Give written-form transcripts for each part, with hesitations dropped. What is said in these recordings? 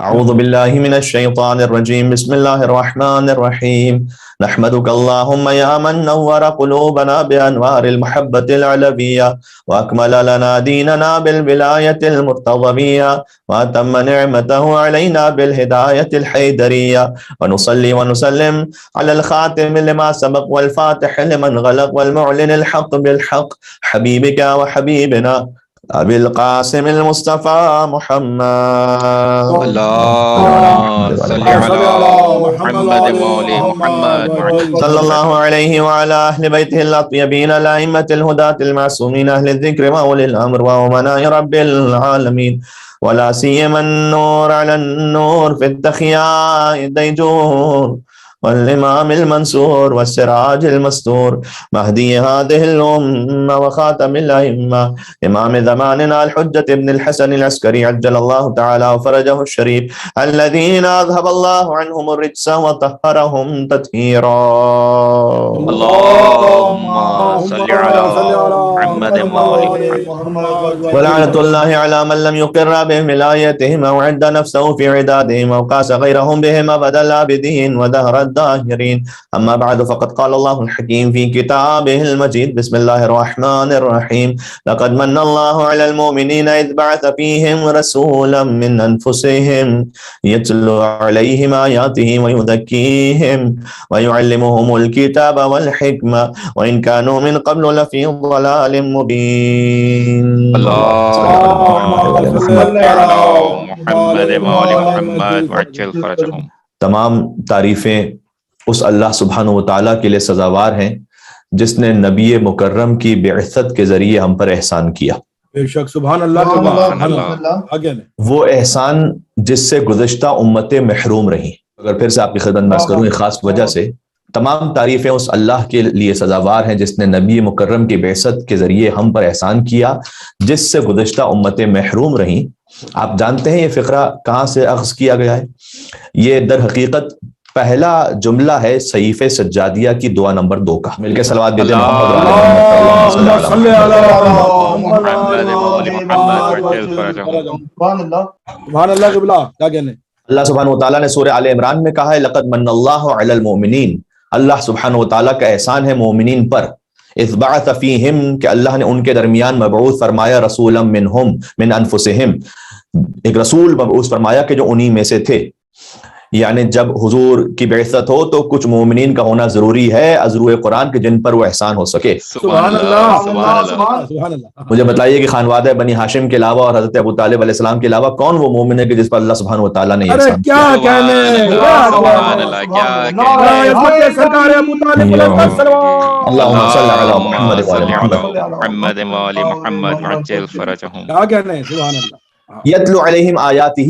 اعوذ باللہ من الشیطان الرجیم بسم اللہ الرحمن الرحیم نحمدک اللہم یا من نور قلوبنا بانوار المحبت العلویہ واکمل لنا دیننا بالولایت المرتضویہ واتم نعمتہ علینا بالہدایت الحیدریہ ونصلی ونسلم علی الخاتم لما سبق والفاتح لمن غلق والمعلن الحق بالحق حبیبک وحبیبنا ابی القاسم المصطفى محمد اللهم صل على محمد وآل محمد صلی اللہ علیہ وعلى اہل بیتہ الاطیبین الائمۃ الہداۃ المعصومین اہل الذکر واولی الامر وامناء رب العالمین ولا سیما النور علی النور فی التخیاء الدیجور والامام المنصور والسراج المستور مہدی هذه الامة وخاتم الائمة امام زماننا الحجة ابن الحسن العسكري عجل الله تعالى وفرجه الشريف الذين اذهب الله عنهم الرجس وطهرهم تطهيرا اللهم صل على محمد وآل محمد ولعنة الله على من لم يقر بولايتهم وعد نفسه في عدادهم وقاس غيرهم بهم أبد العابدين ودهر الداهرين أما بعد فقد قال الله الحكيم في كتابه المجيد بسم الله الرحمن الرحيم لقد من الله على المؤمنين إذ بعث فيهم رسولا من أنفسهم يتلو عليهم آياته ويزكيهم ويعلمهم الكتاب والحكمة وإن كانوا من قبل لفي ضلال مبين اللهم صل على محمد وآل محمد وعجل فرجهم. تمام تعریفیں اس اللہ سبحانہ و تعالیٰ کے لیے سزاوار ہیں جس نے نبی مکرم کی بعثت کے ذریعے ہم پر احسان کیا. بے شک سبحان اللہ سبحان اللہ. آگے وہ احسان جس سے گزشتہ امتیں محروم رہیں. اگر پھر سے آپ کی خدمت میں عرض کروں ایک خاص وجہ سے تمام تعریفیں اس اللہ کے لیے سزاوار ہیں جس نے نبی مکرم کی بعثت کے ذریعے ہم پر احسان کیا جس سے گزشتہ امتیں محروم رہیں. آپ جانتے ہیں یہ فقرہ کہاں سے اخذ کیا گیا ہے؟ یہ در حقیقت پہلا جملہ ہے صحیفہ سجادیہ کی دعا نمبر 2 کا. مل کے صلوات دیتے ہیں اللهم صل على محمد وآل محمد وعجل فرجهم. سبحان اللہ قبلہ. کیا کہنے اللہ سبحانہ وتعالیٰ نے سورہ آل عمران میں کہا ہے لقد من اللہ علی المؤمنین. اللہ سبحانہ وتعالیٰ کا احسان ہے مومنین پر. اذ بعث فیہم کہ اللہ نے ان کے درمیان مبعوث فرمایا رسولا منہم من انفسہم ایک رسول مبعوث فرمایا کہ جو انہی میں سے تھے. یعنی جب حضور کی بعثت ہو تو کچھ مومنین کا ہونا ضروری ہے ازروع قرآن کے جن پر وہ احسان ہو سکے. سبحان اللہ سبحان اللہ. سبحان اللہ. مجھے بتائیے کہ خانوادہ بنی ہاشم کے علاوہ اور حضرت ابو طالب علیہ السلام کے علاوہ کون وہ مومن ہے کہ جس پر اللہ سبحانہ و تعالیٰ نے ارے احسان کیا کہنے سبحان اللہ. کیا سرکار ابو طالب علیہ السلام. اللہم صل علی اللهم محمد صل وعلی على محمد. محمد وآل محمد وعجل فرجهم. کیا کہنے سبحان اللہ. یتلو علیہم آیاتہ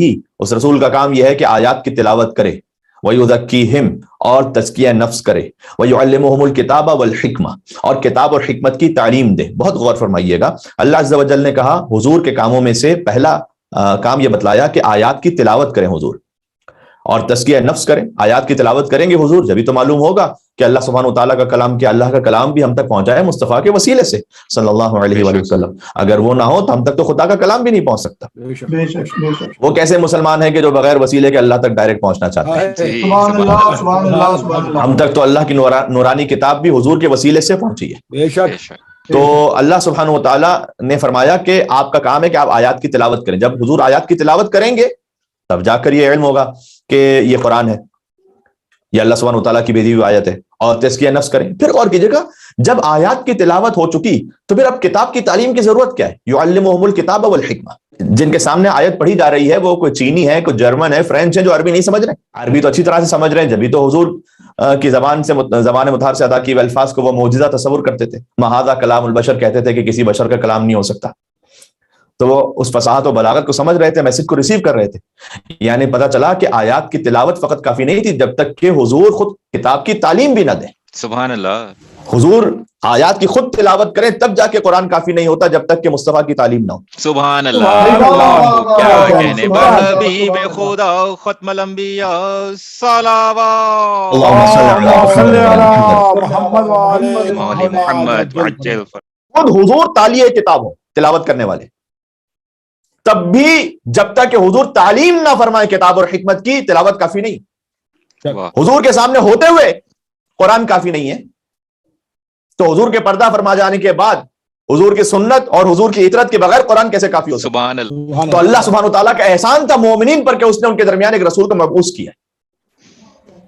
اس رسول کا کام یہ ہے کہ آیات کی تلاوت کرے. وَيُذَكِّيهِمْ اور تزکیہ نفس کرے. وَيُعَلِّمُهُمُ الْكِتَابَ وَالْحِکْمَةَ اور کتاب اور حکمت کی تعلیم دے. بہت غور فرمائیے گا. اللہ عز و جل نے کہا حضور کے کاموں میں سے پہلا کام یہ بتلایا کہ آیات کی تلاوت کریں حضور اور تزکیہ نفس کریں. آیات کی تلاوت کریں گے حضور جبھی تو معلوم ہوگا کہ اللہ سبحانہ وتعالیٰ کا کلام کیا اللہ کا کلام بھی ہم تک پہنچا ہے مصطفیٰ کے وسیلے سے صلی اللہ علیہ وآلہ وسلم. اگر وہ نہ ہو تو ہم تک تو خدا کا کلام بھی نہیں پہنچ سکتا. بے شک بے شک. وہ کیسے مسلمان ہیں کہ جو بغیر وسیلے کے اللہ تک ڈائریکٹ پہنچنا چاہتے ہیں. جی، سبحان اللہ سبحان اللہ سبحان اللہ. ہم تک تو اللہ کی نورانی کتاب بھی حضور کے وسیلے سے پہنچی ہے. بے شک. بے شک. تو اللہ سبحانہ وتعالیٰ نے فرمایا کہ آپ کا کام ہے کہ آپ آیات کی تلاوت کریں. جب حضور آیات کی تلاوت کریں گے تب جا کر یہ علم ہوگا کہ یہ قرآن ہے یہ اللہ سبحانہ وتعالیٰ کی بھیجی ہوئی آیت ہے. اور تزکیہ نفس کریں. پھر غور کیجیے گا جب آیات کی تلاوت ہو چکی تو پھر اب کتاب کی تعلیم کی ضرورت کیا ہے؟ یعلمہم الکتاب والحکمہ. جن کے سامنے آیت پڑھی جا رہی ہے وہ کوئی چینی ہے کوئی جرمن ہے فرینچ ہے جو عربی نہیں سمجھ رہے. عربی تو اچھی طرح سے سمجھ رہے ہیں جبھی تو حضور کی زبان مطہر سے ادا کیے ہوئے الفاظ کو وہ معجزہ تصور کرتے تھے. مہذا کلام البشر کہتے تھے کہ کسی بشر کا کلام نہیں ہو سکتا. تو وہ اس فصاحت و بلاغت کو سمجھ رہے تھے میسج کو ریسیو کر رہے تھے. یعنی پتہ چلا کہ آیات کی تلاوت فقط کافی نہیں تھی جب تک کہ حضور خود کتاب کی تعلیم بھی نہ دیں. سبحان اللہ. حضور آیات کی خود تلاوت کریں تب جا کے قرآن کافی نہیں ہوتا جب تک کہ مصطفیٰ کی تعلیم نہ ہو. سبحان اللہ. کیا کہنے حبیب خدا ختم الانبیاء صلوات. اللہم صل علی محمد وآل محمد وعجل فرجهم. خود حضور تالیہ کتاب ہو تلاوت کرنے والے. تب بھی جب تک کہ حضور تعلیم نہ فرمائے کتاب اور حکمت کی، تلاوت کافی نہیں۔ واہ، حضور کے سامنے ہوتے ہوئے قرآن کافی نہیں ہے۔ تو حضور کے پردہ فرما جانے کے بعد حضور کی سنت اور حضور کی اطرت کے بغیر قرآن کیسے کافی ہو سکتا؟ سبحان اللہ، تو اللہ سبحانہ وتعالیٰ کا احسان تھا مومنین پر کہ اس نے ان کے درمیان ایک رسول کو مبعوث کیا۔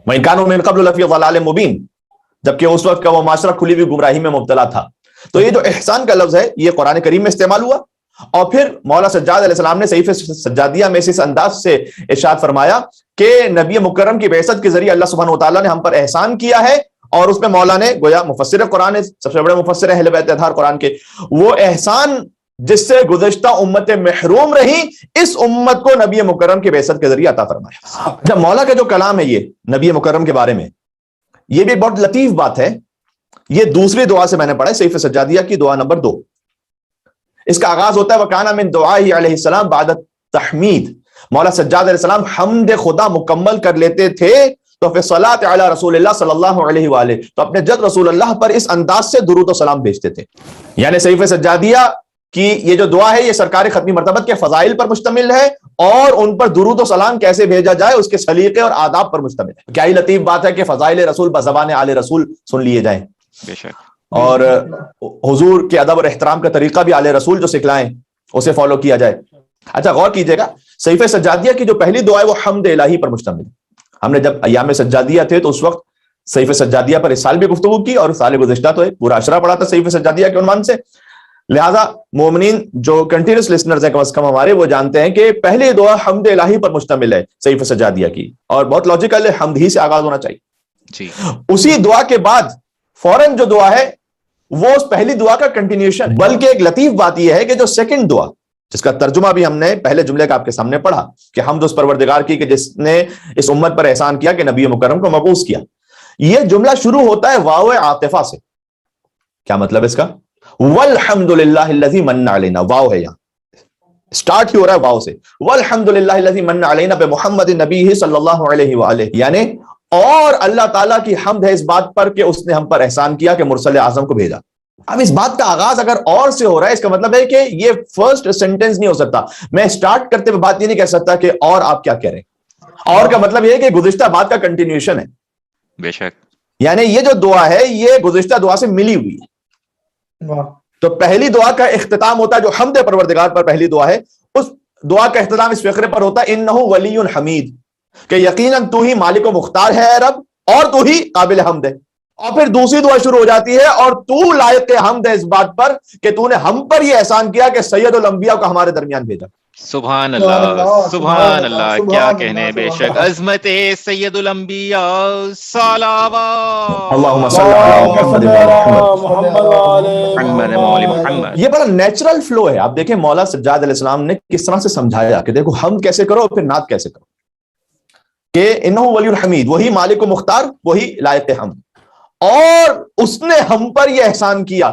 وَإِن كَانُوا مِن قَبْلُ لَفِي ضَلَالٍ مُبِينٍ، جبکہ اس وقت کا وہ معاشرہ کھلی ہوئی گمراہی میں مبتلا تھا۔ تو یہ جو احسان کا لفظ ہے یہ قرآن کریم میں استعمال ہوا، اور پھر مولا سجاد علیہ السلام نے صحیفہ سجادیہ میں سے اس انداز سے ارشاد فرمایا کہ نبی مکرم کی بعثت کے ذریعے اللہ سبحانہ وتعالیٰ نے ہم پر احسان کیا ہے، اور اس میں مولا نے گویا مفسر قرآن ہے، سب سے بڑے مفسر اہل بیت اطہار قرآن کے، وہ احسان جس سے گزشتہ امتیں محروم رہی، اس امت کو نبی مکرم کی بعثت کے ذریعے عطا فرمایا۔ جب مولا کا جو کلام ہے یہ نبی مکرم کے بارے میں، یہ بھی بہت لطیف بات ہے۔ یہ دوسری دعا سے میں نے پڑھا ہے، صحیفہ سجادیہ کی دعا نمبر 2۔ اس کا آغاز ہوتا ہے وَكَانَ مِن دُعَائِهِ علیہ السلام بعد التحمید۔ مولا سجاد علیہ السلام حمد خدا مکمل کر لیتے تھے تو پھر صلاۃ علی رسول اللہ صلی اللہ علیہ وآلہ، تو اپنے جد رسول اللہ پر اس انداز سے درود و سلام بھیجتے تھے۔ یعنی صحیفہ سجادیہ کی یہ جو دعا ہے یہ سرکار ختمی مرتبت کے فضائل پر مشتمل ہے، اور ان پر درود و سلام کیسے بھیجا جائے اس کے سلیقے اور آداب پر مشتمل ہے۔ کیا ہی لطیف بات ہے کہ فضائل رسول بزبان آل رسول سن لیے جائیں، بے شک، اور حضور کے ادب اور احترام کا طریقہ بھی آل رسول جو سکھلائیں اسے فالو کیا جائے۔ اچھا غور کیجئے گا، صحیفہ سجادیہ کی جو پہلی دعا ہے وہ حمد الہی پر مشتمل ہے۔ ہم نے جب ایام سجادیہ تھے تو اس وقت صحیفہ سجادیہ پر اس سال بھی گفتگو کی، اور سال گزشتہ تو ایک پورا اشرہ پڑھا تھا صحیفہ سجادیہ کے عنوان سے۔ لہذا مومنین جو کنٹینیوس لسنرز ہیں کم از کم ہمارے، وہ جانتے ہیں کہ پہلی دعا حمد الہی پر مشتمل ہے صحیفہ سجادیہ کی، اور بہت لاجیکل ہے، حمد ہی سے آغاز ہونا چاہیے۔ جی، اسی دعا کے بعد فوراً جو دعا ہے وہ اس پہلی دعا کا کنٹینیوشن، بلکہ ایک لطیف بات یہ ہے کہ جو سیکنڈ دعا، جس کا ترجمہ بھی ہم نے پہلے جملے کا آپ کے سامنے پڑھا کہ حمد اس پروردگار کی کہ جس نے اس امت پر احسان کیا کہ نبی مکرم کو مبعوث کیا، یہ جملہ شروع ہوتا ہے واو عاطفہ سے۔ کیا مطلب اس کا؟ والحمد للہ الذی من علینا، واو ہے یہاں، سٹارٹ ہی ہو رہا ہے واو سے، والحمد للہ الذی من علینا بمحمد نبی صلی اللہ علیہ وآلہ، یعنی اور اللہ تعالیٰ کی حمد ہے اس بات پر کہ اس نے ہم پر احسان کیا کہ مرسل اعظم کو بھیجا۔ اب اس بات کا آغاز اگر اور سے ہو رہا ہے، اس کا مطلب ہے کہ یہ فرسٹ سینٹنس نہیں ہو سکتا۔ میں سٹارٹ کرتے ہوئے بات یہ نہیں کہہ سکتا کہ اور آپ کیا کہہ رہے ہیں، اور کا مطلب یہ ہے کہ گزشتہ بات کا کنٹینیوشن ہے۔ بے شک، یعنی یہ جو دعا ہے یہ گزشتہ دعا سے ملی ہوئی ہے۔ تو پہلی دعا کا اختتام ہوتا ہے جو حمد پروردگار پر پہلی دعا ہے، اس دعا کا اختتام اس فقرے پر ہوتا ہے انہ ولی حمید، کہ یقیناً تو ہی مالک و مختار ہے اے رب، اور تو ہی قابل حمد ہے۔ اور پھر دوسری دعا شروع ہو جاتی ہے اور تو لائق حمد ہے اس بات پر کہ تو نے ہم پر یہ احسان کیا کہ سید الانبیاء کو ہمارے درمیان بھیجا۔ سبحان اللہ، سبحان اللہ، کیا کہنے، بے شک عظمت سید الانبیاء، صلوات اللہم صلی علی محمد مولی محمد۔ یہ بڑا نیچرل فلو ہے۔ آپ دیکھیں مولا سجاد علیہ السلام نے کس طرح سے سمجھایا کہ دیکھو حمد کیسے کرو پھر نعت کیسے کرو، کہ انہ ولی الحمید، وہی مالک و مختار، وہی لائق حمد، اور اس نے ہم پر یہ احسان کیا۔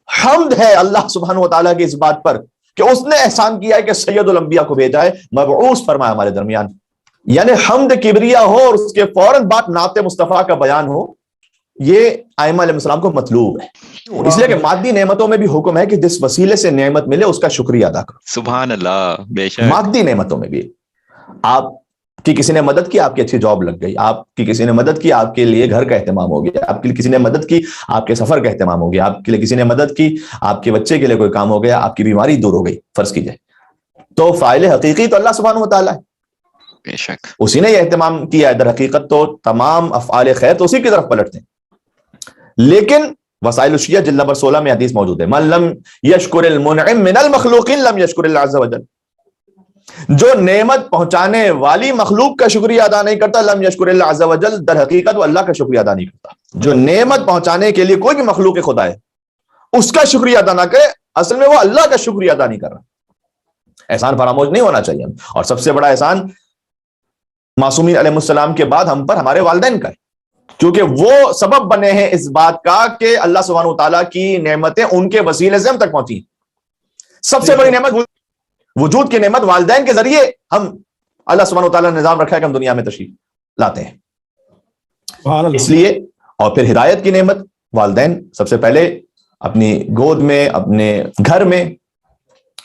حمد ہے اللہ سبحانہ وتعالیٰ کی اس بات پر کہ اس نے احسان کیا ہے کہ سید الانبیاء کو بھیجا ہے، مبعوث فرمایا ہمارے درمیان۔ یعنی حمد کبریا ہو اور اس کے فوراً بعد نعت مصطفیٰ کا بیان ہو، یہ ائمہ علیہ السلام کو مطلوب ہے۔ اس لیے کہ مادی نعمتوں میں بھی حکم ہے کہ جس وسیلے سے نعمت ملے اس کا شکریہ ادا کرو۔ سبحان اللہ، بے شک، مادی نعمتوں میں بھی آپ کی کسی نے مدد کی، آپ کی اچھی جاب لگ گئی، آپ کی کسی نے مدد کی، آپ کے لیے گھر کا اہتمام ہو گیا، آپ کے لیے کسی نے مدد کی، آپ کے سفر کا اہتمام ہو گیا، آپ کے لیے کسی نے مدد کی، آپ کے بچے کے لیے کوئی کام ہو گیا، آپ کی بیماری دور ہو گئی، فرض کیجئے، تو فاعل حقیقی تو اللہ سبحانہ وتعالیٰ ہے، بے شک، اسی نے یہ اہتمام کیا ہے۔ در حقیقت تو تمام افعال خیر تو اسی کی طرف پلٹتے ہیں، لیکن وسائل الشیعہ جلد نمبر 16 میں حدیث موجود ہے، من لم یشکر المنعم من المخلوقین لم یشکر اللہ عز وجل، جو نعمت پہنچانے والی مخلوق کا شکریہ ادا نہیں کرتا، لم یشکر اللہ عز وجل، در حقیقت وہ اللہ کا شکریہ ادا نہیں کرتا۔ جو نعمت پہنچانے کے لیے کوئی بھی مخلوق خدا ہے اس کا شکریہ ادا نہ کرے، اصل میں وہ اللہ کا شکریہ ادا نہیں کر رہا۔ احسان فراموش نہیں ہونا چاہیے، اور سب سے بڑا احسان معصومین علیہ السلام کے بعد ہم پر ہمارے والدین کا ہے، کیونکہ وہ سبب بنے ہیں اس بات کا کہ اللہ سبحانہ وتعالیٰ کی نعمتیں ان کے وسیلے سے ہم تک پہنچی۔ سب سے بڑی نعمت، وجود کی نعمت، والدین کے ذریعے ہم اللہ سبحانہ وتعالیٰ نے نظام رکھا ہے کہ ہم دنیا میں تشریف لاتے ہیں، اس لیے۔ اور پھر ہدایت کی نعمت، والدین سب سے پہلے اپنی گود میں، اپنے گھر میں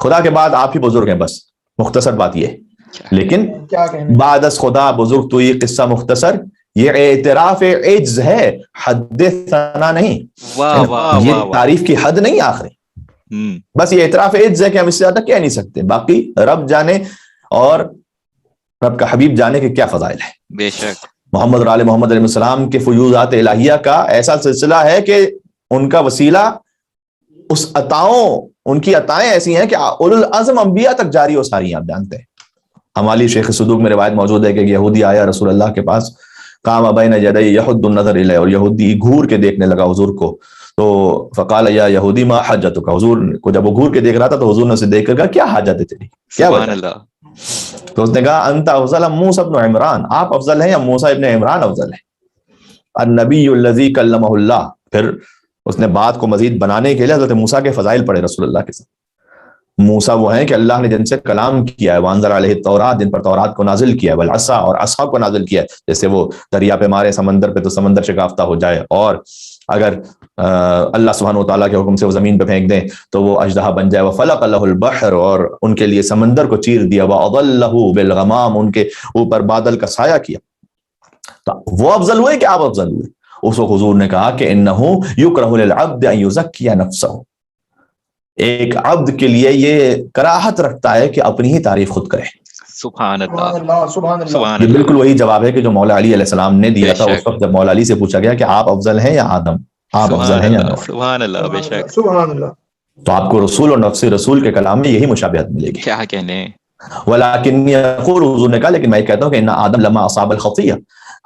خدا کے بعد آپ ہی بزرگ ہیں، بس مختصر بات یہ ہے. لیکن کیا کہنے بعد از خدا بزرگ تو یہ قصہ مختصر، یہ اعتراف عجز ہے، حد ثنا نہیں. واہ واہ یہ واہ واہ. تعریف کی حد نہیں آخری، بس یہ اعتراف عجز ہے کہ ہم اس سے زیادہ کہہ نہیں سکتے. باقی رب جانے اور رب کا حبیب جانے کے کیا فضائل ہیں. بے شک. محمد اور آل محمد علیہ السلام کے فیوضات الہیہ کا ایسا سلسلہ ہے کہ ان کا وسیلہ اس عطاؤں، ان کی عطائیں ایسی ہیں کہ اولو العزم انبیاء تک جاری و ساری ہیں. آپ جانتے ہیں ہماری شیخ صدوق میں روایت موجود ہے کہ یہودی آیا رسول اللہ کے پاس، قام بین یدی یحد النظر الیہ، اور یہودی گھور کے دیکھنے لگا حضور کو. تو فقال یا یہودی ما حاجتک، حضور کو جب وہ گھور کے دیکھ رہا تھا تو حضور نے اسے دیکھ کر کہا کیا حاجت ہے تیری، کیا سبحان وجہ؟ اللہ. تو اس نے کہا انت افضل ام موسیٰ ابن عمران، آپ افضل ہیں یا موسیٰ ابن عمران افضل ہے. النبی الذی کلمہ اللہ. پھر اس نے بات کو مزید بنانے کے لیے حضرت موسیٰ کے فضائل پڑھے رسول اللہ کے ساتھ. موسیٰ وہ ہیں کہ اللہ نے جن سے کلام کیا ہے، وانزل علیہ التورات، جن پر تورات کو نازل کیا ہے، والعصا، اور عصا کو نازل کیا ہے. جیسے وہ دریا پہ مارے سمندر پہ تو سمندر شکافتہ ہو جائے، اور اگر اللہ سبحانہ و تعالیٰ کے حکم سے وہ زمین پہ پھینک دیں تو وہ اژدہا بن جائے. وفلق لہ البحر، اور ان کے لیے سمندر کو چیر دیا. واضلہ بالغمام، ان کے اوپر بادل کا سایہ کیا. تو وہ افضل ہوئے کہ آپ افضل ہوئے؟ اس وقت حضور نے کہا کہ انہ یکرہ للعبد ان یزکی نفسہ، ایک عبد کے لیے یہ کراہت رکھتا ہے کہ اپنی ہی تعریف خود کرے. سبحان اللہ. سبحان اللہ سبحان اللہ. سبحان یہ اللہ. بالکل وہی جواب ہے کہ جو مولا علی علیہ السلام نے دیا بے تھا شک. اس وقت جب مولا علی سے پوچھا گیا کہ آپ افضل ہیں یا آدم، آپ افضل سبحان ہیں یا اللہ. نوح. سبحان اللہ. بے شک. سبحان اللہ. تو آپ کو رسول اور نفس رسول کے کلام میں یہی مشابہت ملے گی. کیا کہنے. ولیکن یقول، حضور نے کہا لیکن میں کہتا ہوں کہ ان آدم لما اصاب الخطیہ،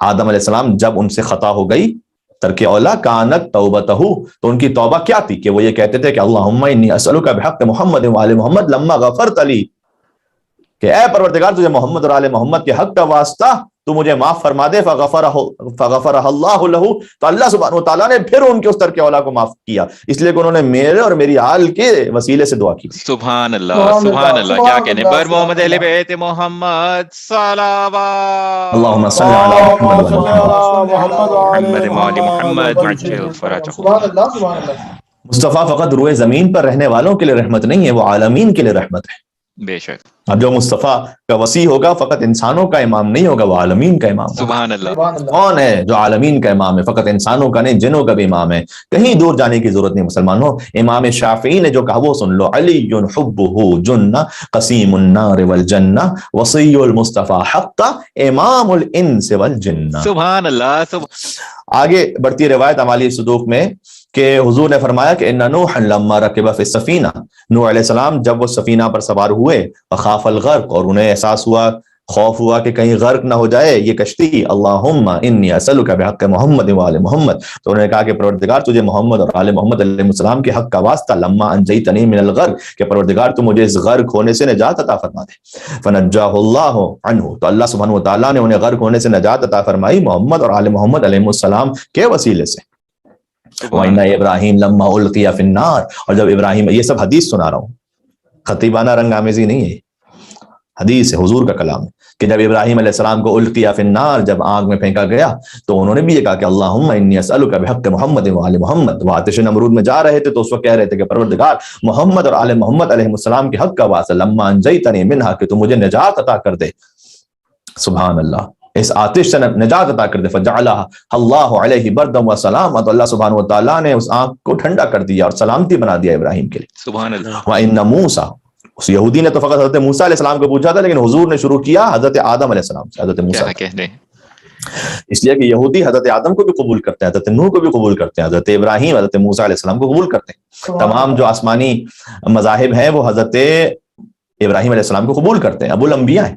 آدم علیہ السلام جب ان سے خطا ہو گئی، ترک اولا، کانت توبتہ، تو ان کی توبہ کیا تھی کہ وہ یہ کہتے تھے کہ اللہم انی اسألک بحق محمد وآل محمد لما غفرت لی، کہ اے پروردگار تجھے محمد اور آل محمد کے حق کا واسطہ تو مجھے معاف فرما دے. فغفرہ اللہ لہ، تو اللہ سبحانہ و تعالیٰ نے پھر ان کے اس ترک اولا کو معاف کیا، اس لیے کہ انہوں نے میرے اور میری آل کے وسیلے سے دعا کی. سبحان اللہ. سبحان اللہ. کیا کہنے. بر محمد اہل بیت محمد صلوات. اللہم صلی علی محمد محمد وآل محمد وعجل فرجہ. سبحان اللہ سبحان اللہ. مصطفیٰ فقط روئے زمین پر رہنے والوں کے لیے رحمت نہیں ہے، وہ عالمین کے لیے رحمت ہے. بے شک. اب جو مصطفیٰ کا وسیع ہوگا فقط انسانوں کا امام نہیں ہوگا، وہ عالمین کا امام ہوگا. سبحان اللہ. سبحان اللہ. کون ہے جو عالمین کا امام ہے؟ فقط انسانوں کا نہیں، جنوں کا بھی امام ہے. کہیں دور جانے کی ضرورت نہیں مسلمانوں. امام شافعی نے جو کہا وہ سن لو، علی حبہ جنہ قسیم النار والجنہ وصی المصطفیٰ حقا امام الانس والجنہ. سبحان اللہ. آگے بڑھتی ہے روایت ہماری صدوق میں کہ حضور نے فرمایا کہ ان نوح لما رکب فی السفینہ، نوح علیہ السلام جب وہ سفینہ پر سوار ہوئے، وخاف الغرق، اور انہیں احساس ہوا، خوف ہوا کہ کہیں غرق نہ ہو جائے یہ کشتی. اللہم انی اسألک بحق محمد وآل محمد، تو انہوں نے کہا کہ پروردگار تجھے محمد اور آل محمد علیہ السلام کے حق کا واسطہ، لما انجیتنی من الغرق، کہ پروردگار تو مجھے اس غرق ہونے سے نجات عطا فرما دے. فنجاہ اللہ عنہ، تو اللہ سبحانہ و تعالیٰ نے انہیں غرق ہونے سے نجات عطا فرمائی محمد اور آل محمد علیہ السلام کے وسیلے سے. وَإِنَّ إِبْرَاهِيمَ لَمَّا أُلْقِيَ فِي النَّارِ، اور جب ابراہیم، یہ سب حدیث سنا رہا ہوں، خطیبانہ رنگ آمیزی نہیں ہے، حدیث ہے، حضور کا کلام ہے کہ جب ابراہیم علیہ السلام کو القیا فی النار، جب آگ میں پھینکا گیا تو انہوں نے بھی یہ کہا کہ اللہم انی اسألک بحق محمد وآل محمد. وہ آتش نمرود میں جا رہے تھے تو اس وقت کہہ رہے تھے کہ پروردگار محمد اور آل محمد علیہ السلام کے حق کا واسطہ، لما انجیتنی منہا، کہ تو مجھے نجات عطا کر دے. سبحان اللہ، اس آتش سے نجات عطا کر دے. فجعلہ اللہ علیہ بردا و سلاما، تو اللہ سبحانہ و تعالیٰ نے اس آگ کو ٹھنڈا کر دیا اور سلامتی بنا دیا ابراہیم کے لیے. سبحان اللہ. وَإِنَّ موسیٰ، اس یہودی نے تو فقط حضرت موسیٰ علیہ السلام کو پوچھا تھا، لیکن حضور نے شروع کیا حضرت آدم علیہ السلام سے، حضرت موسیٰ. کیا کہنے. اس لیے کہ یہودی حضرت آدم کو بھی قبول کرتے ہیں، حضرت نوح کو بھی قبول کرتے ہیں، حضرت ابراہیم، حضرت موسیٰ علیہ السلام کو قبول کرتے ہیں. تمام جو آسمانی مذاہب ہیں وہ حضرت ابراہیم علیہ السلام کو قبول کرتے ہیں، ابو الانبیاء ہیں،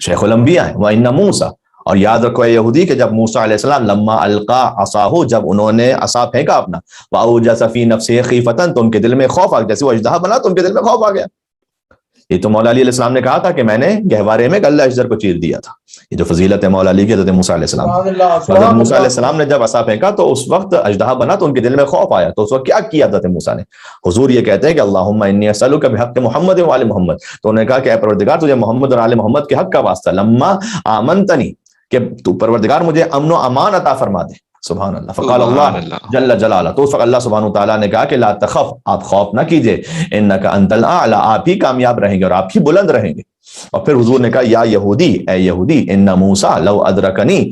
شیخ الانبیاء ہیں. وَإِنَّ موسیٰ، اور یاد رکھو اے یہودی کہ جب موسیٰ علیہ السلام لما القا عصاہ، جب انہوں نے عصا پھینکا اپنا، وَأَوْجَسَ فِي نَفْسِهِ خِیفَةً، تو ان کے دل میں خوف آ گیا، جیسے وہ اژدہا بنا تو ان کے دل میں خوف آ گیا. یہ تو مولا علی علیہ السلام نے کہا تھا کہ میں نے گہوارے میں گلہ اجدر کو چیر دیا تھا. یہ جو فضیلت ہے مولا علی کی حضرت موسیٰ علیہ السلام. حضرت موسیٰ علیہ السلام نے جب عصا پھینکا تو اس وقت اژدہا بنا تو ان کے دل میں خوف آیا. تو اس وقت کیا کیا حضرت موسیٰ نے؟ حضور یہ کہتے ہیں کہ اللہم انی اسألک بحق محمد وآل محمد، تو انہوں نے کہا کہ اے پروردگار تجھے محمد اور آل محمد کے حق کا واسطہ، لما آمنتنی، کہ تو پروردگار مجھے امن و امان عطا فرما دے. سبحان اللہ. فقال اللہ جل جلالہ، تو اس وقت اللہ سبحانہ تعالیٰ نے کہا کہ لا تخف، آپ خوف نہ کیجئے، انک انت الاعلی، آپ ہی کامیاب رہیں گے اور آپ ہی بلند رہیں گے. اور پھر حضور نے کہا یا یہودی، اے یہودی، ان موسیٰ لو ادرکنی،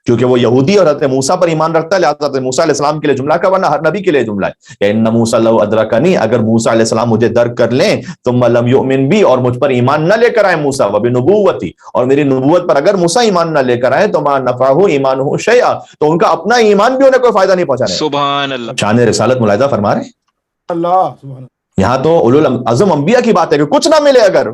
کیونکہ وہ یہودی اور حضرت موسیٰ پر ایمان رکھتا ہے، لہٰذا حضرت موسیٰ علیہ السلام کے لیے جملہ کا، ورنہ ہر نبی کے لیے جملہ ہے کہ ان موسیٰ لو ادرکنی، اگر موسیٰ علیہ السلام مجھے درک کر لیں، ثم لم یؤمن بی، اور مجھ پر ایمان نہ لے کر آئے موسیٰ، وبنبوتی، اور میری نبوت پر اگر موسیٰ ایمان نہ لے کر آئے، تو ما نفعہ ایمانہ شیئا، تو ان کا اپنا ایمان بھی انہیں کوئی فائدہ نہیں پہنچانے. سبحان اللہ. شان رسالت ملاحظہ فرما رہے ہیں. اللہ سبحان اللہ. یہاں تو اولو العزم انبیاء کی بات ہے کہ کچھ نہ ملے اگر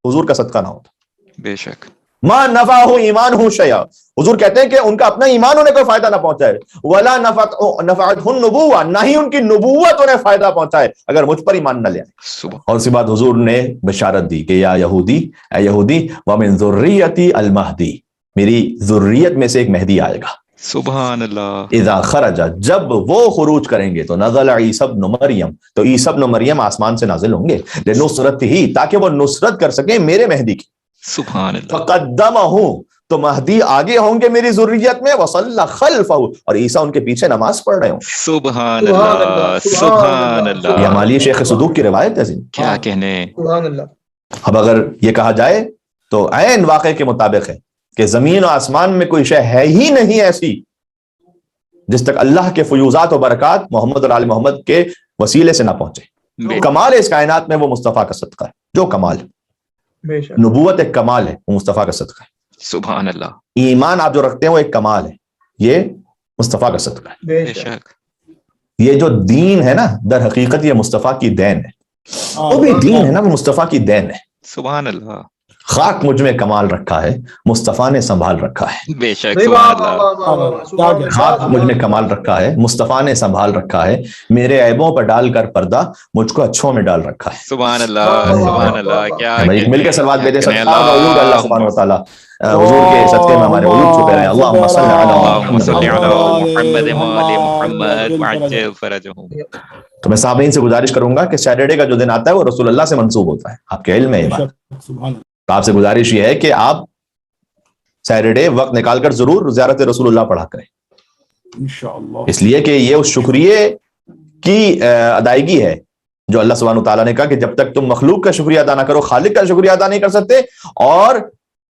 حضور کا صدقہ نہ ہوتا. بے شک. ما نفعہ ایمانہ شیئا، حضور کہتے ہیں کہ ان کا اپنا ایمان انہیں کوئی فائدہ نہ پہنچائے. ولا نفعتہ النبوہ، نہ ہی ان کی نبوت انہیں فائدہ پہنچائے اگر مجھ پر ایمان نہ لے آئے. اور اسی بات حضور نے بشارت دی کہ یا یہودی، اے یہودی، ومن ذریتی المہدی، میری ذریت میں سے ایک مہدی آئے گا. سبحان اللہ. اذا خرج، جب وہ خروج کریں گے، تو نزل عیسی ابن مریم، تو عیسی ابن مریم آسمان سے نازل ہوں گے، لنصرتہ، تاکہ وہ نصرت کر سکیں میرے مہدی کی. سبحان اللہ. فقدمہ، تو مہدی آگے ہوں گے میری ذریت میں، وصلی خلفہ، اور عیسیٰ ان کے پیچھے نماز پڑھ رہے ہوں. سبحان اللہ. سبحان اللہ. یہ ہماری شیخ صدوق کی روایت ہے. کیا کہنے. سبحان اللہ. اب اگر یہ کہا جائے تو عین واقعے کے مطابق ہے کہ زمین و آسمان میں کوئی شے ہے ہی نہیں ایسی جس تک اللہ کے فیوزات و برکات محمد اور آل محمد کے وسیلے سے نہ پہنچے. کمال اس کائنات میں وہ مصطفیٰ کا صدقہ ہے. جو کمال، بے شک. نبوت ایک کمال ہے، وہ مصطفیٰ کا صدقہ ہے. سبحان اللہ. ایمان آپ جو رکھتے ہیں وہ ایک کمال ہے، یہ مصطفیٰ کا صدقہ ہے. بے بے شک. شک. یہ جو دین ہے نا، در حقیقت یہ مصطفیٰ کی دین ہے. وہ بھی دین ہے نا، وہ مصطفیٰ کی دین ہے. سبحان اللہ. خاک مجھ میں کمال رکھا ہے، مصطفیٰ نے سنبھال رکھا ہے. بے شک. سبحان اللہ. خاک مجھ میں کمال رکھا ہے، مصطفیٰ نے سنبھال رکھا ہے. میرے عیبوں پر ڈال کر پردہ مجھ کو اچھوں میں ڈال رکھا ہے. سبحان اللہ. سبحان اللہ. کیا مل کے سلوات بھیجیں. اللہ سبحانہ و تعالیٰ حضور کے صدقے میں ہمارے عیوب چھپے رہے. اللہم صلی علی محمد وآل محمد وعجل فرجہم. تو میں سامعین سے گزارش کروں گا کہ سیٹرڈے کا جو دن آتا ہے وہ رسول اللہ سے منسوب ہوتا ہے. آپ کے علم میں یہ بات. تو آپ سے گزارش یہ ہے کہ آپ سیٹرڈے وقت نکال کر ضرور زیارت رسول اللہ پڑھا کریں، اس لیے کہ یہ اس شکریہ کی ادائیگی ہے جو اللہ سبحانہ تعالیٰ نے کہا کہ جب تک تم مخلوق کا شکریہ ادا نہ کرو، خالق کا شکریہ ادا نہیں کر سکتے. اور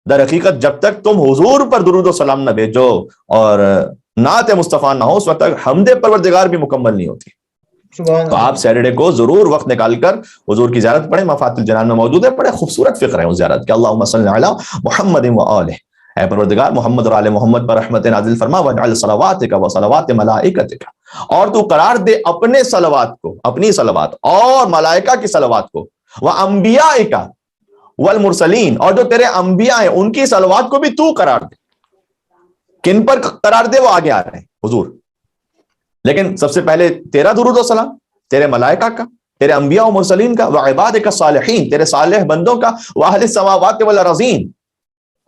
در حقیقت جب تک تم حضور پر درود و سلام نہ بھیجو اور نعت مصطفیٰ نہ ہو، اس وقت تک حمد پروردگار بھی مکمل نہیں ہوتی. تو آپ سیٹرڈے کو ضرور وقت نکال کر حضور کی زیارت پڑھیں. مفاتح الجنان میں موجود ہے. بڑے خوبصورت فکر ہے اس زیارت کے. اللہم صلی علی محمد وآلہ، اے پروردگار محمد اور آل محمد پر رحمت نازل فرما. واجعل صلواتک و صلوات ملائکتک، اور تو قرار دے اپنے صلوات کو، اپنی صلوات اور ملائکہ کی صلوات کو، وانبیائک والمرسلین، اور جو تیرے انبیاء ہیں ان کی صلوات کو بھی تو قرار دے. کن پر قرار دے وہ آگے آ رہے ہیں حضور، لیکن سب سے پہلے تیرا درود و سلام، تیرے ملائکہ کا، تیرے انبیاء و مرسلین کا، وعبادک الصالحین، تیرے صالح بندوں کا، واہل السماوات والارضین،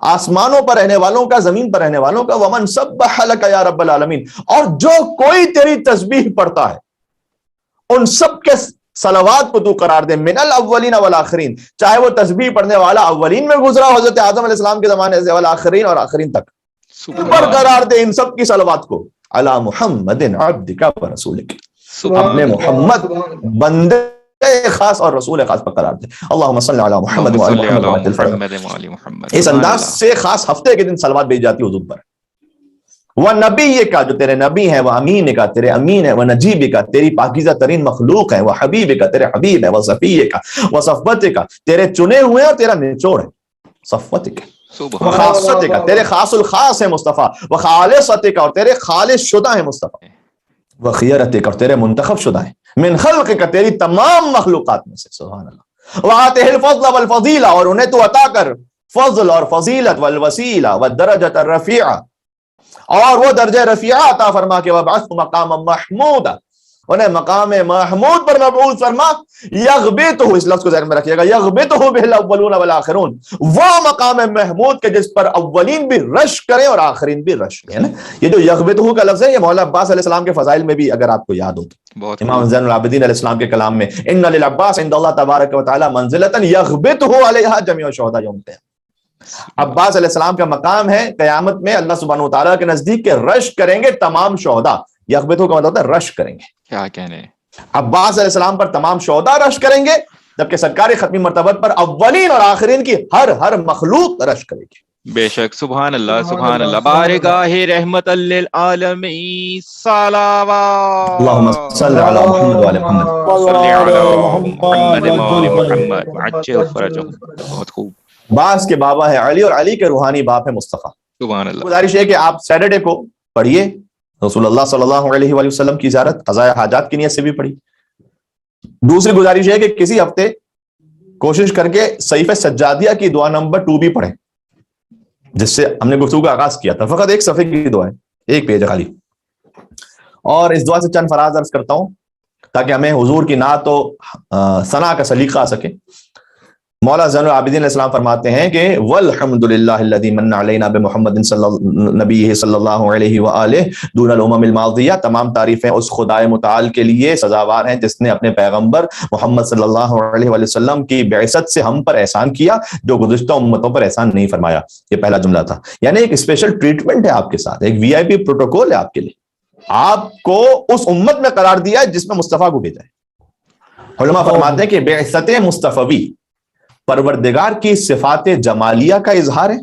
آسمانوں پر رہنے والوں کا، زمین پر رہنے والوں کا، ومن سبح لک یا رب العالمین، اور جو کوئی تیری تسبیح پڑھتا ہے ان سب کے صلوات کو تو قرار دے. من الاولین والآخرین، چاہے وہ تسبیح پڑھنے والا اولین میں گزرا حضرت آدم علیہ السلام کے زمانے سے، والآخرین، اور آخرین تک، پر قرار دے ان سب کی صلوات کو. علی محمد عبدک و رسولک، اپنے محمد بندے خاص اور رسول خاص پر قرار دے. اللہم صلی علی محمد و آل محمد. اس انداز سے خاص ہفتے کے دن صلوات بھیج جاتی حضور پر. وہ نبی کا، جو تیرے نبی ہیں، وہ امین کا، تیرے امین ہے، وہ نجیب کا، تیری پاکیزہ ترین مخلوق ہے، وہ حبیب کا، تیرے حبیب ہے، وہ صفی کا، وہ صفوت کا، تیرے چنے ہوئے اور تیرا نچوڑ ہے، صفوت کا، وہ خاصت کا، تیرے خاص الخاص ہے مصطفیٰ، وہ خالصت کا، اور تیرے خالص شدہ ہے مصطفیٰ، وہ خیرت کا، اور تیرے منتخب شدہ ہے، من خلق کا، تیری تمام مخلوقات میں سے. سبحان اللہ. وآتہ الفضل والفضیلہ، اور انہیں تو عطا کر فضل اور فضیلت، والوسیلہ والدرجۃ الرفیعہ، اور وہ درجہ رفیعہ عطا فرما کے وابعثہ مقاما محمودا، انہیں مقام محمود پر مبعوث فرما. یغبطہ، اس لفظ کو ذہن میں رکھیے گا، یغبطہ بہ الاولون والآخرون، وہ مقام محمود کے جس پر اولین بھی رش کریں اور آخرین بھی رش کریں. یہ جو یغبطہ کا لفظ ہے، یہ مولا عباس علیہ السلام کے فضائل میں بھی اگر آپ کو یاد ہو تو امام زین العابدین علیہ السلام کے کلام میں ان للعباس عند اللہ تبارک و تعالی منزلۃ یغبطہ علیہا جمیع الشہداء یوم القیامہ، عباس علیہ السلام کا مقام ہے قیامت میں اللہ سبحانہ و تعالیٰ کے نزدیک کے رش کریں گے تمام شہداء. یغبطو کا مطلب ہوتا ہے رش کریں گے. کیا کہنے. عباس علیہ السلام پر تمام شہداء رش کریں گے، جبکہ سرکار ختمی مرتبت پر اولین اور آخرین کی ہر مخلوق رش کرے گی. بے شک. سبحان اللہ سبحان اللہ. بارگاہ رحمت للعالمین صلوات. اللہم صلی علی محمد وعلی محمد. صلی علی محمد وعلی محمد عجل فرجہ. بہت خوب. باس کے بابا ہے علی اور علی کے روحانی باپ ہے مصطفیٰ. سبحان اللہ. گزارش ہے کہ آپ سیٹرڈے کو پڑھیے رسول اللہ صلی اللہ علیہ وآلہ وسلم کی زیارت قضاء حاجات کی نیت سے بھی پڑھی. دوسری گزارش ہے کہ کسی ہفتے کوشش کر کے صحیفہ سجادیہ کی دعا نمبر 2 بھی پڑھیں، جس سے ہم نے گفتگو کا آغاز کیا تھا. فقط ایک صفحے کی دعا ہے، ایک پیج خالی. اور اس دعا سے چند فراز عرض کرتا ہوں تاکہ ہمیں حضور کی نعت و ثنا کا سلیقہ آ سکے. مولا زین العابدین علیہ السلام فرماتے ہیں کہ والحمد للہ الذی من علینا بمحمد نبی صلی اللہ علیہ وآلہ دون الامم الماضیہ. تمام تعریفیں اس خدائے متعال کے لیے سزاوار ہیں جس نے اپنے پیغمبر محمد صلی اللہ علیہ وآلہ وسلم کی بعثت سے ہم پر احسان کیا جو گزشتہ امتوں پر احسان نہیں فرمایا. یہ پہلا جملہ تھا. یعنی ایک اسپیشل ٹریٹمنٹ ہے آپ کے ساتھ، ایک VIP پروٹوکول ہے آپ کے لیے. آپ کو اس امت میں قرار دیا ہے جس میں مصطفیٰ کو بھیجا ہے. علماء فرماتے ہیں کہ بعثت مصطفی پروردگار کی صفات جمالیہ کا اظہار ہے.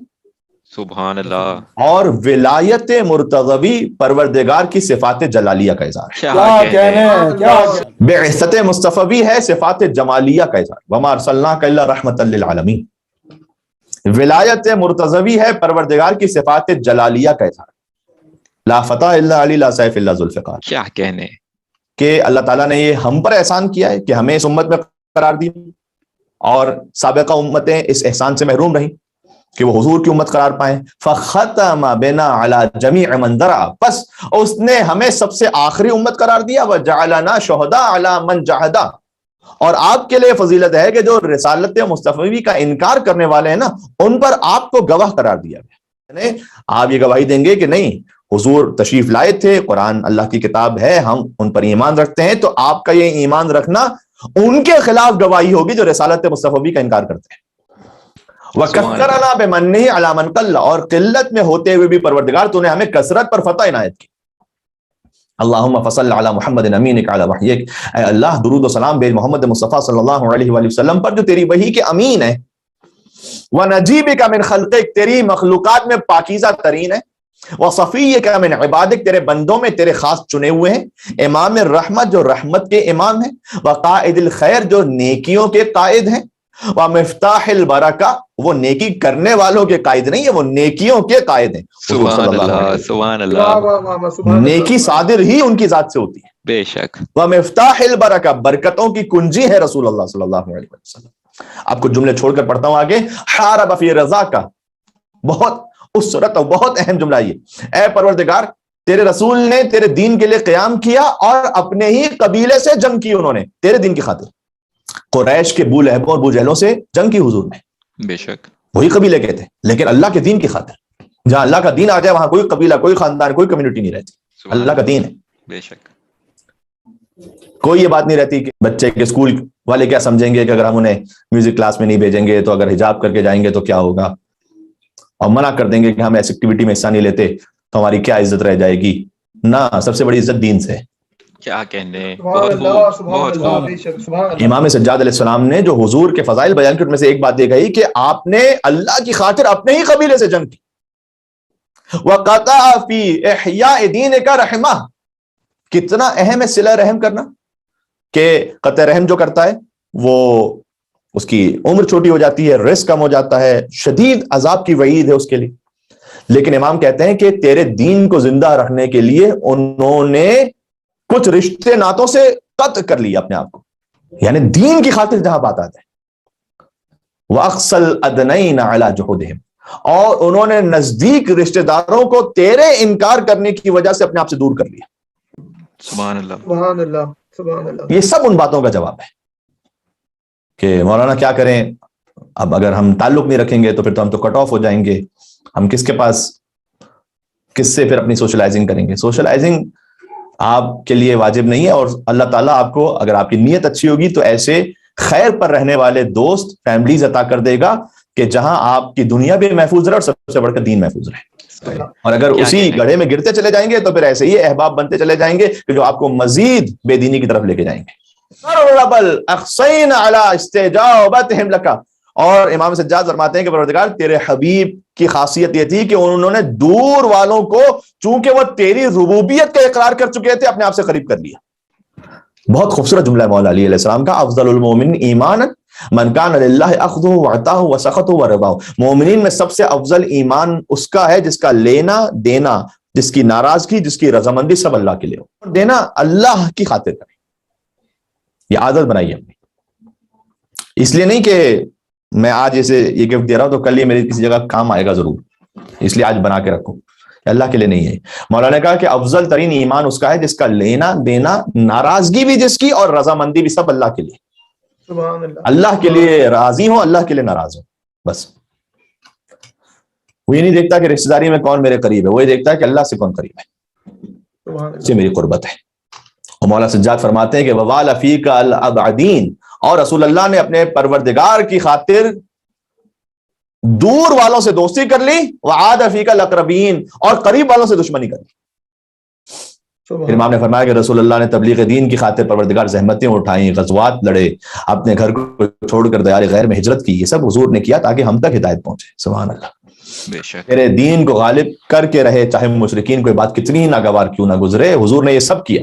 سبحان اللہ. اور ولایت مرتضوی پروردگار کی صفات جلالیہ کا اظہار ہے. کیا کہنے. بعثت مصطفی ہے صفات جمالیہ کا اظہار. وما ارسلناک الا رحمۃ للعالمین. ولایت مرتضوی ہے پروردگار کی صفات جلالیہ کا اظہار. لا فتح الا علی لا سیف الا ذوالفقار. کیا کہنے. کہ اللہ تعالیٰ نے یہ ہم پر احسان کیا ہے کہ ہمیں اس امت میں قرار دی، اور سابقہ امتیں اس احسان سے محروم رہیں کہ وہ حضور کی امت قرار پائیں. فختم بنا علی جمیع من درع. بس اس نے ہمیں سب سے آخری امت قرار دیا. وجعلنا شہداء علی من جحد. اور آپ کے لیے فضیلت ہے کہ جو رسالت مصطفی کا انکار کرنے والے ہیں نا، ان پر آپ کو گواہ قرار دیا گیا. یعنی آپ یہ گواہی دیں گے کہ نہیں حضور تشریف لائے تھے، قرآن اللہ کی کتاب ہے، ہم ان پر ایمان رکھتے ہیں، تو آپ کا یہ ایمان رکھنا ان کے خلاف گواہی ہوگی جو رسالت مصطفی کا انکار کرتے ہیں. وَكَثَّرَنَا بِمَنِّهِ عَلَى مَنْ قَلَّ. اور قلت میں ہوتے ہوئے بھی پروردگار تو نے ہمیں کثرت پر فتح عنایت کی. اللہم فصل علی محمد امینک علی وحیک. اے اللہ درود و سلام بھیج محمد مصطفیٰ صلی اللہ علیہ وآلہ وسلم پر جو تیری وحی کے امین ہے. وَنَجِيبِكَ مِنْ خَلْقِكَ. تیری مخلوقات میں پاکیزہ ترین ہے. وَصَفِيِّكَ مِنْ عِبَادِكَ. تیرے بندوں میں تیرے خاص چنے ہوئے ہیں. امام الرحمت جو رحمت کے امام ہیں. وقائد الخیر جو نیکیوں کے قائد ہیں. ومفتاح البرکہ وہ نیکی کرنے والوں کے قائد نہیں ہے، وہ نیکیوں کے قائد ہیں. سبحان اللہ سبحان اللہ. نیکی صادر ہی ان کی ذات سے ہوتی ہے. بے شک. ومفتاح البرکہ برکتوں کی کنجی ہے رسول اللہ صلی اللہ علیہ وسلم. آپ کو جملے چھوڑ کر پڑھتا ہوں آگے. حارب فی رضا کا. بہت اسرت اور بہت اہم جملہ یہ. اے پروردگار تیرے رسول نے تیرے دین کے لیے قیام کیا اور اپنے ہی قبیلے سے جنگ کی انہوں نے تیرے دین کی خاطر. قریش کے ابو لہب اور ابو جہلوں سے جنگ کی حضور نے. بے شک. وہی قبیلے کے تھے لیکن اللہ کے دین کی خاطر. جہاں اللہ کا دین آ جائے وہاں کوئی قبیلہ، کوئی خاندان، کوئی کمیونٹی نہیں رہتی. اللہ کا دین ہے. بے شک. کوئی یہ بات نہیں رہتی کہ بچے کے اسکول والے کیا سمجھیں گے کہ اگر ہم انہیں میوزک کلاس میں نہیں بھیجیں گے تو اگر حجاب کر کے جائیں گے تو کیا ہوگا، اور منع کر دیں گے کہ ہم ایسی ایکٹیویٹی میں حصہ نہیں لیتے تو ہماری کیا عزت رہ جائے گی. نہ، سب سے بڑی عزت دین سے. کیا کہنے. بہت خوب. امام سجاد علیہ السلام نے جو حضور کے فضائل بیان کی ان میں سے ایک بات یہ کہی کہ آپ نے اللہ کی خاطر اپنے ہی قبیلے سے جنگ کی. وَقَطَعَ فِي إِحْيَاءِ دِينِكَ رَحْمَةً. کتنا اہم ہے صلہ رحم کرنا، کہ قطع رحم جو کرتا ہے وہ اس کی عمر چھوٹی ہو جاتی ہے، رزق کم ہو جاتا ہے، شدید عذاب کی وعید ہے اس کے لیے. لیکن امام کہتے ہیں کہ تیرے دین کو زندہ رکھنے کے لیے انہوں نے کچھ رشتے ناتوں سے قطع کر لیا اپنے آپ کو. یعنی دین کی خاطر جہاں بات آتا ہے. وَأَقْصَى الْأَدْنَيْنَ عَلَى جُحُودِهِمْ. اور انہوں نے نزدیک رشتہ داروں کو تیرے انکار کرنے کی وجہ سے اپنے آپ سے دور کر لیا. سبحان اللہ سبحان اللہ سبحان اللہ. یہ سب ان باتوں کا جواب ہے کہ مولانا کیا کریں، اب اگر ہم تعلق نہیں رکھیں گے تو پھر تو ہم تو کٹ آف ہو جائیں گے. ہم کس کے پاس، کس سے پھر اپنی سوشلائزنگ کریں گے. سوشلائزنگ آپ کے لیے واجب نہیں ہے، اور اللہ تعالیٰ آپ کو اگر آپ کی نیت اچھی ہوگی تو ایسے خیر پر رہنے والے دوست، فیملیز عطا کر دے گا کہ جہاں آپ کی دنیا بھی محفوظ رہے اور سب سے بڑھ کر دین محفوظ رہے. اور اگر اسی گڑھے میں گرتے چلے جائیں گے تو پھر ایسے ہی احباب بنتے چلے جائیں گے کہ جو آپ کو مزید بے دینی کی طرف لے کے جائیں گے. اور امام سجاد فرماتے ہیں کہ پروردگار تیرے حبیب کی خاصیت یہ تھی کہ انہوں نے دور والوں کو چونکہ وہ تیری ربوبیت کا اقرار کر چکے تھے اپنے آپ سے قریب کر لیا. بہت خوبصورت جملہ ہے مولا علی علیہ السلام کا, افضل المومن ایمانا من کان للہ اخذہ وعطاہ وسخطہ ورضاہ. مومنین میں سب سے افضل ایمان اس کا ہے جس کا لینا دینا, جس کی ناراضگی, جس کی رضامندی سب اللہ کے لیے ہو. دینا اللہ کی خاطر کریں, یہ عادت بنائیے اپنی. اس لیے نہیں کہ میں آج اسے یہ گفٹ دے رہا ہوں تو کل یہ میری کسی جگہ کام آئے گا ضرور, اس لیے آج بنا کے رکھو, اللہ کے لیے نہیں ہے. مولانا نے کہا کہ افضل ترین ایمان اس کا ہے جس کا لینا دینا, ناراضگی بھی جس کی اور رضامندی بھی سب اللہ کے لیے. سبحان اللہ. اللہ کے لیے راضی ہو, اللہ کے لیے ناراض ہو, بس. وہ یہ نہیں دیکھتا کہ رشتہ داری میں کون میرے قریب ہے, وہ یہ دیکھتا ہے کہ اللہ سے کون قریب ہے, اس سے میری قربت ہے. اور مولا سجاد فرماتے ہیں کہ ووال فیک الابعدین, اور رسول اللہ نے اپنے پروردگار کی خاطر دور والوں سے دوستی کر لی, وعاد فیک الاقربین, اور قریب والوں سے دشمنی کر لی. پھر امام نے فرمایا کہ رسول اللہ نے تبلیغ دین کی خاطر پروردگار زحمتیں اٹھائیں, غزوات لڑے, اپنے گھر کو چھوڑ کر دیار غیر میں ہجرت کی. یہ سب حضور نے کیا تاکہ ہم تک ہدایت پہنچے. سبحان اللہ. بے شک تیرے دین کو غالب کر کے رہے, چاہے مشرکین کوئی بات کتنی ناگوار کیوں نہ گزرے, حضور نے یہ سب کیا.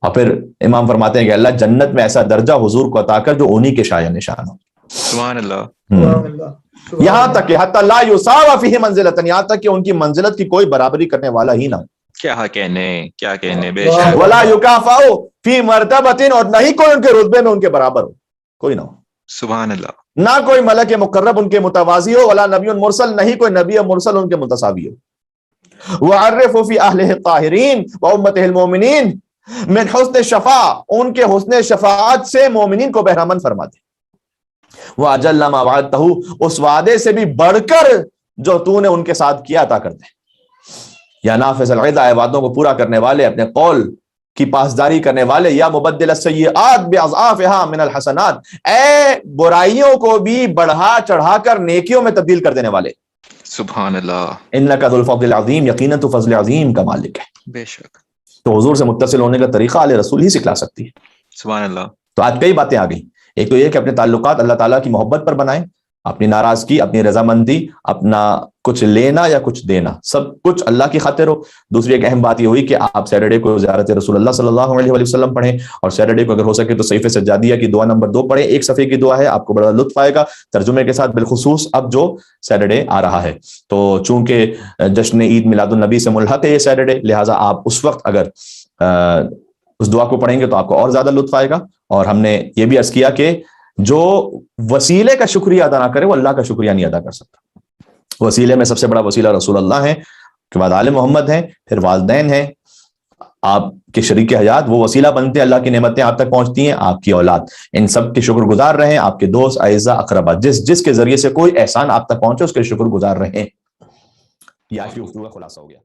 اور پھر امام فرماتے ہیں کہ اللہ جنت میں ایسا درجہ حضور کو عطا کر جو انہی کے شایع نشان ہو. سبحان اللہ. سبحان اللہ. یہاں تک کہ حتی لا یساوی فیہ منزلۃ, یہاں تک کہ ان کی منزلت کی کوئی برابری کرنے والا ہی نہ ہو. کیا کہنے بے شک. ولا یکافأ فی مرتبۃ, اور نہ ہی کوئی ان کے رتبے میں ان کے برابر ہو, کوئی نہ ہو. سبحان اللہ. نہ کوئی ملک مقرب ان کے متوازی ہو, ولا نبی مرسل, نہیں کوئی نبی مرسل ان کے متساوی ہو. وعرف فی اہلہ الطاہرین وامتہ المؤمنین من حسن شفاع, ان کے حسن شفاعت سے مومنین کو بہرامند فرما دے. وَأَجَلَّ مَا وَعَدتَّهُ, اس وعدے سے بھی بڑھ کر جو تو نے ان کے ساتھ کیا عطا کر دے. یا نافذ العدہ, وعدوں کو پورا کرنے والے, اپنے قول کی پاسداری کرنے والے. یا مبدل السیئات بأضعافها من الحسنات, اے برائیوں کو بھی بڑھا چڑھا کر نیکیوں میں تبدیل کر دینے والے. سبحان اللہ. انک ذو الفضل العظیم, یقیناً تو فضل عظیم کا مالک ہے. بے شک. تو حضور سے متصل ہونے کا طریقہ آل رسول ہی سکھلا سکتی ہے. سبحان اللہ. تو آج کئی باتیں آ گئی. ایک تو یہ کہ اپنے تعلقات اللہ تعالیٰ کی محبت پر بنائیں, اپنی ناراضگی, اپنی رضامندی, اپنا کچھ لینا یا کچھ دینا, سب کچھ اللہ کی خاطر ہو. دوسری ایک اہم بات یہ ہوئی کہ آپ سیٹرڈے کو زیارت رسول اللہ صلی اللہ علیہ وسلم پڑھیں, اور سیٹرڈے کو اگر ہو سکے تو صحیفہ سجادیہ کی دعا نمبر 2 پڑھیں. ایک صفحے کی دعا ہے, آپ کو بڑا لطف آئے گا ترجمے کے ساتھ, بالخصوص اب جو سیٹرڈے آ رہا ہے. تو چونکہ جشن عید میلاد النبی سے ملحق ہے یہ سیٹرڈے, لہٰذا آپ اس وقت اگر اس دعا کو پڑھیں گے تو آپ کو اور زیادہ لطف آئے گا. اور ہم نے یہ بھی عرض کیا کہ جو وسیلے کا شکریہ ادا نہ کرے وہ اللہ کا شکریہ نہیں ادا کر سکتا. وسیلے میں سب سے بڑا وسیلہ رسول اللہ ہیں, کے بعد آل محمد ہیں, پھر والدین ہیں, آپ کے شریک حیات, وہ وسیلہ بنتے ہیں, اللہ کی نعمتیں آپ تک پہنچتی ہیں, آپ کی اولاد. ان سب کے شکر گزار رہیں, آپ کے دوست, اعزاء, اقربا, جس کے ذریعے سے کوئی احسان آپ تک پہنچے اس کے شکر گزار رہیں. یہ آج کی گفتگو کا خلاصہ ہو گیا.